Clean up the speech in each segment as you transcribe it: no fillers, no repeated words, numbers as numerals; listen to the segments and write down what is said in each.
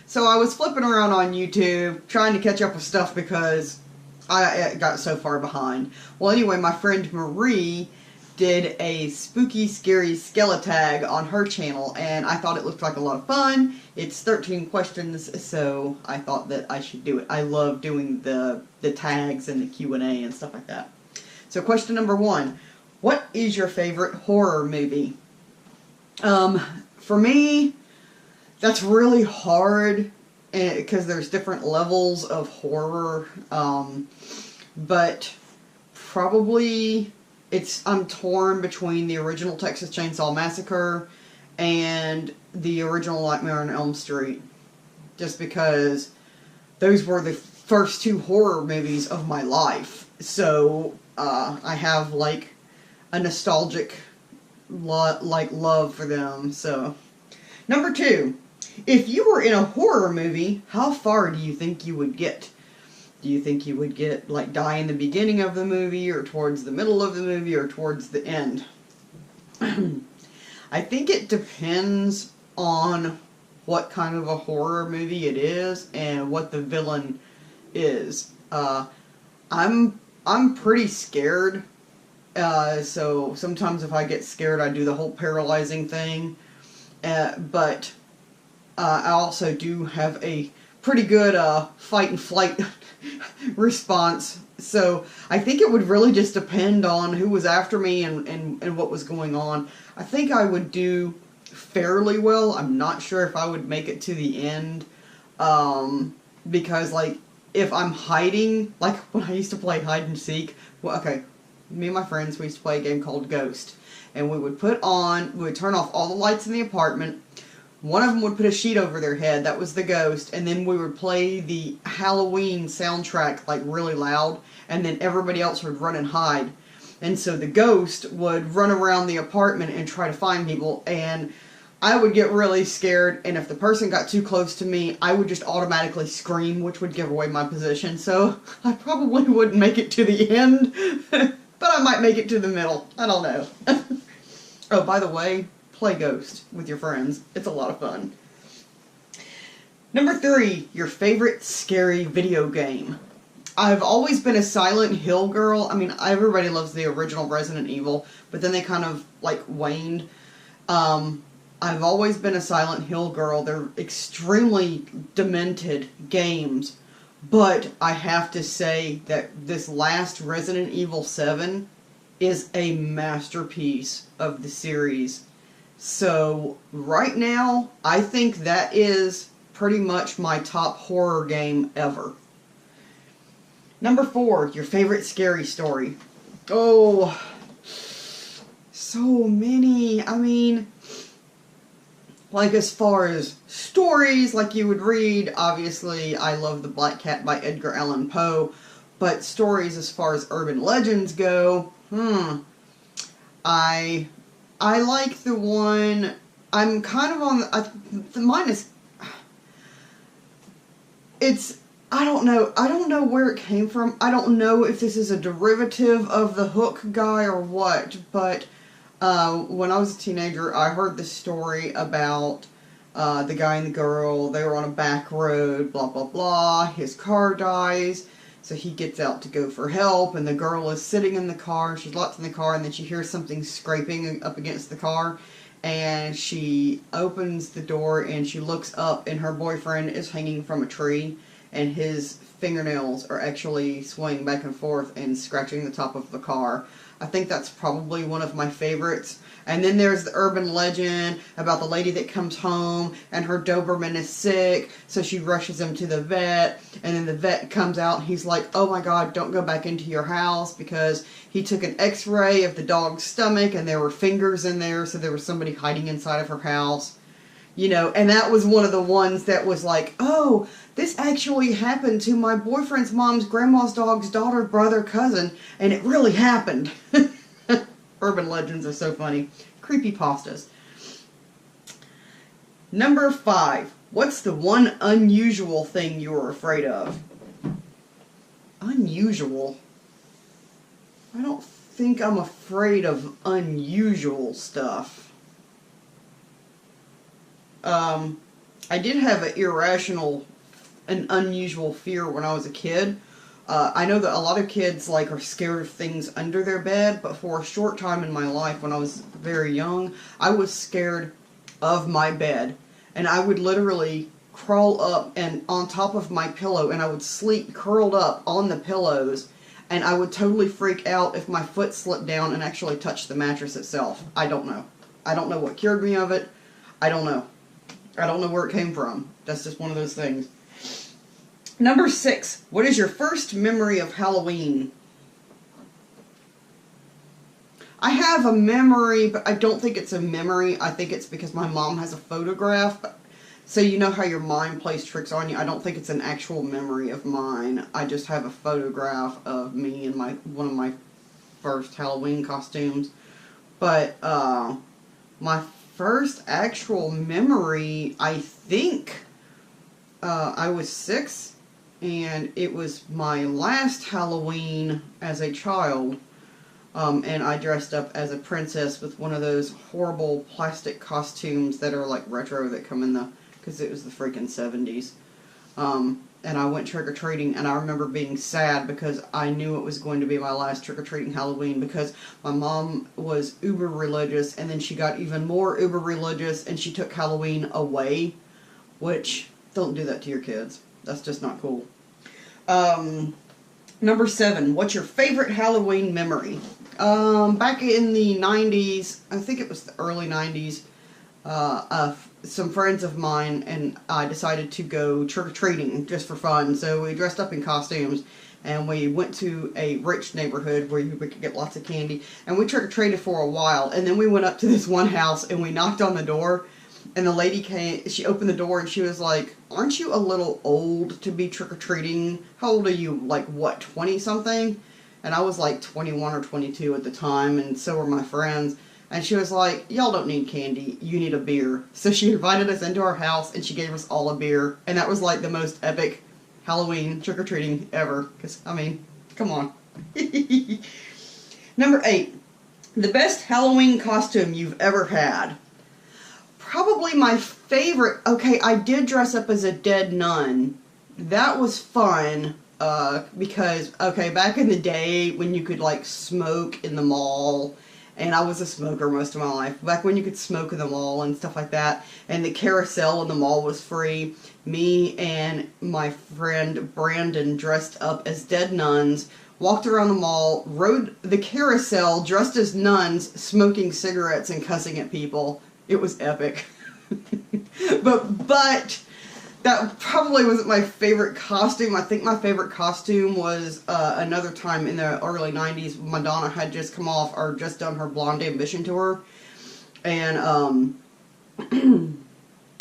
So I was flipping around on YouTube trying to catch up with stuff because I got so far behind. Well, anyway, my friend Marie did a spooky, scary Skeletag on her channel, and I thought it looked like a lot of fun. It's 13 questions, so I thought that I should do it. I love doing the tags and the Q&A and stuff like that. So question number 1, what is your favorite horror movie? For me, that's really hard because there's different levels of horror, but probably I'm torn between the original Texas Chainsaw Massacre and the original Nightmare on Elm Street, just because those were the first 2 horror movies of my life. So I have like a nostalgic love for them. So number 2, if you were in a horror movie, how far do you think you would get? Do you think you would get, like, die in the beginning of the movie, or towards the middle of the movie, or towards the end? I think it depends on what kind of a horror movie it is, and what the villain is. I'm pretty scared, so sometimes if I get scared, I do the whole paralyzing thing, but I also do have a pretty good fight and flight response. So I think it would really just depend on who was after me and what was going on. I think I would do fairly well. I'm not sure if I would make it to the end, because, like, if I'm hiding, like when I used to play hide and seek, well, okay, me and my friends, we used to play a game called Ghost, and we would turn off all the lights in the apartment. One of them would put a sheet over their head, that was the ghost, and then we would play the Halloween soundtrack, like, really loud, and then everybody else would run and hide. And so the ghost would run around the apartment and try to find people, and I would get really scared, and if the person got too close to me, I would just automatically scream, which would give away my position. So I probably wouldn't make it to the end, but I might make it to the middle. I don't know. Oh, by the way, play Ghost with your friends. It's a lot of fun. Number 3, your favorite scary video game. I've always been a Silent Hill girl. I mean, everybody loves the original Resident Evil, but then they kind of, like, waned. I've always been a Silent Hill girl. They're extremely demented games, but I have to say that this last Resident Evil 7 is a masterpiece of the series. So, right now, I think that is pretty much my top horror game ever. Number 4, your favorite scary story. Oh, so many. I mean, like, as far as stories, like you would read, obviously, I love The Black Cat by Edgar Allan Poe, but stories as far as urban legends go, I like the one, I'm kind of on, mine is, I don't know where it came from. I don't know if this is a derivative of the Hook guy or what, but when I was a teenager, I heard this story about the guy and the girl. They were on a back road, blah, blah, blah. His car dies, so he gets out to go for help, and the girl is sitting in the car. She's locked in the car, and then she hears something scraping up against the car, and she opens the door, and she looks up, and her boyfriend is hanging from a tree, and his fingernails are actually swaying back and forth and scratching the top of the car. I think that's probably one of my favorites. And then there's the urban legend about the lady that comes home and her Doberman is sick, so she rushes him to the vet, and then the vet comes out and he's like, oh my god, don't go back into your house, because he took an x-ray of the dog's stomach and there were fingers in there, so there was somebody hiding inside of her house. You know, and that was one of the ones that was like, oh, this actually happened to my boyfriend's mom's grandma's dog's daughter, brother, cousin, and it really happened. Urban legends are so funny. Creepypastas. Number 5. What's the one unusual thing you are afraid of? Unusual? I don't think I'm afraid of unusual stuff. I did have an irrational and unusual fear when I was a kid. I know that a lot of kids like are scared of things under their bed, but for a short time in my life when I was very young, I was scared of my bed. And I would literally crawl up and on top of my pillow, and I would sleep curled up on the pillows, and I would totally freak out if my foot slipped down and actually touched the mattress itself. I don't know. I don't know what cured me of it. I don't know. I don't know where it came from. That's just one of those things. Number 6. What is your first memory of Halloween? I have a memory, but I don't think it's a memory. I think it's because my mom has a photograph. So you know how your mind plays tricks on you? I don't think it's an actual memory of mine. I just have a photograph of me in one of my first Halloween costumes. But my first actual memory, I think I was 6. And it was my last Halloween as a child, and I dressed up as a princess with one of those horrible plastic costumes that are like retro that come in because it was the freaking 70s. And I went trick-or-treating, and I remember being sad because I knew it was going to be my last trick-or-treating Halloween because my mom was uber religious, and then she got even more uber religious, and she took Halloween away, which, don't do that to your kids. That's just not cool. Number 7. What's your favorite Halloween memory? Back in the 90s, I think it was the early 90s, some friends of mine and I decided to go trick-or-treating just for fun. So we dressed up in costumes and we went to a rich neighborhood where we could get lots of candy. And we trick-or-treated for a while. And then we went up to this one house and we knocked on the door. And the lady came, she opened the door and she was like, "Aren't you a little old to be trick-or-treating? How old are you? Like, what, 20-something? And I was like 21 or 22 at the time, and so were my friends. And she was like, "Y'all don't need candy, you need a beer." So she invited us into her house and she gave us all a beer. And that was like the most epic Halloween trick-or-treating ever. Because, I mean, come on. Number 8. The best Halloween costume you've ever had. Probably my favorite, okay, I did dress up as a dead nun. That was fun, because, okay, back in the day when you could, like, smoke in the mall, and I was a smoker most of my life, back when you could smoke in the mall and stuff like that, and the carousel in the mall was free, me and my friend Brandon dressed up as dead nuns, walked around the mall, rode the carousel dressed as nuns, smoking cigarettes and cussing at people. It was epic. but that probably wasn't my favorite costume. I think my favorite costume was another time in the early 90s. Madonna had just come off or just done her Blonde Ambition tour. And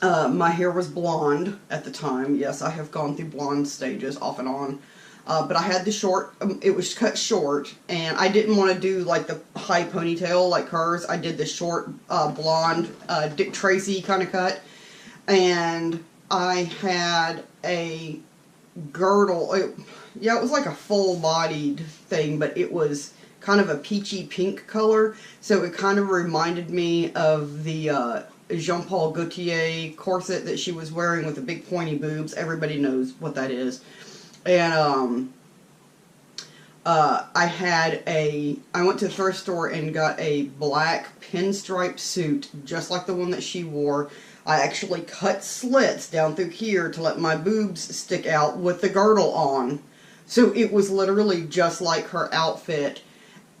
my hair was blonde at the time. Yes, I have gone through blonde stages off and on. But I had the short, it was cut short, and I didn't want to do, like, the high ponytail like hers. I did the short, blonde, Dick Tracy kind of cut, and I had a girdle. Yeah, it was like a full-bodied thing, but it was kind of a peachy pink color, so it kind of reminded me of the Jean Paul Gaultier corset that she was wearing with the big pointy boobs. Everybody knows what that is. And, I went to the thrift store and got a black pinstripe suit, just like the one that she wore. I actually cut slits down through here to let my boobs stick out with the girdle on. So it was literally just like her outfit,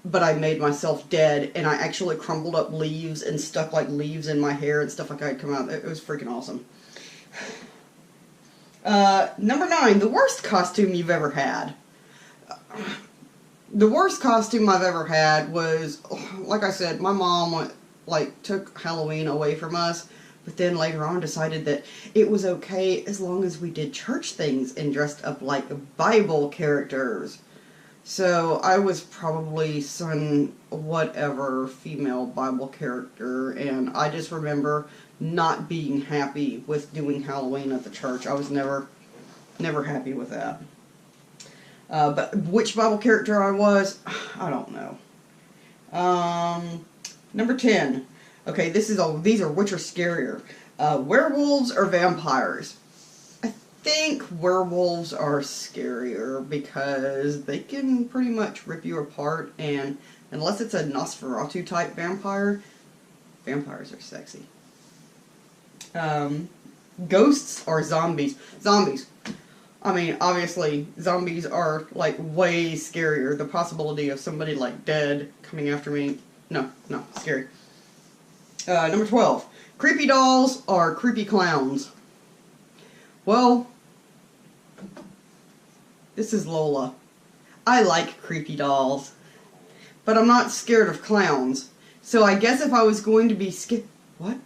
but I made myself dead, and I actually crumbled up leaves and stuck, like, leaves in my hair and stuff like that come out. It was freaking awesome. Number 9, the worst costume you've ever had. The worst costume I've ever had was, like I said, my mom took Halloween away from us, but then later on decided that it was okay as long as we did church things and dressed up like Bible characters. So I was probably some whatever female Bible character, and I just remember not being happy with doing Halloween at the church. I was never happy with that. But which Bible character I was, I don't know. Number 10. Okay, these are which are scarier. Werewolves or vampires? I think werewolves are scarier because they can pretty much rip you apart, and unless it's a Nosferatu type vampire, vampires are sexy. Ghosts or zombies? Zombies. I mean, obviously, zombies are, like, way scarier. The possibility of somebody, like, dead coming after me, no, scary. Number 12. Creepy dolls or creepy clowns? Well, this is Lola. I like creepy dolls, but I'm not scared of clowns. So I guess if I was going to be scared... What?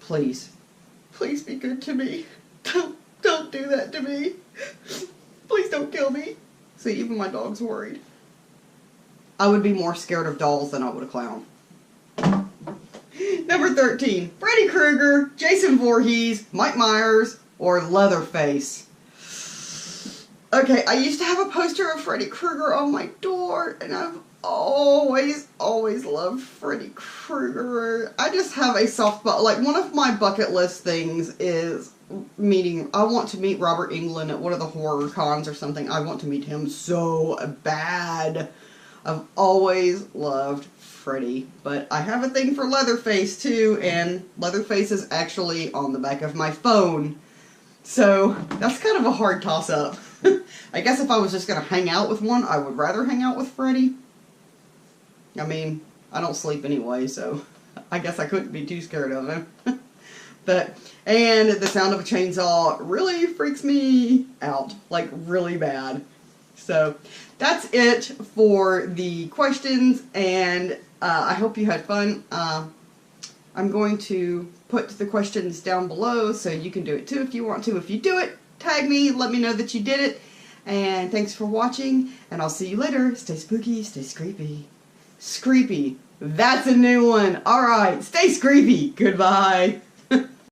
Please. Please be good to me. Don't do that to me. Please don't kill me. See, even my dog's worried. I would be more scared of dolls than I would a clown. Number 13. Freddy Krueger, Jason Voorhees, Mike Myers, or Leatherface. Okay, I used to have a poster of Freddy Krueger on my door, and I've always loved Freddy Krueger. I just have a soft spot. Like, one of my bucket list things is I want to meet Robert Englund at one of the horror cons or something. I want to meet him so bad. I've always loved Freddy, but I have a thing for Leatherface too, and Leatherface is actually on the back of my phone. So, that's kind of a hard toss-up. I guess if I was just going to hang out with one, I would rather hang out with Freddy. I mean, I don't sleep anyway, so I guess I couldn't be too scared of him. And the sound of a chainsaw really freaks me out, like really bad. So that's it for the questions, and I hope you had fun. I'm going to put the questions down below so you can do it too if you want to. If you do it, tag me, let me know that you did it. And thanks for watching, and I'll see you later. Stay spooky, stay screepy. Screepy. That's a new one. Alright, stay screepy. Goodbye.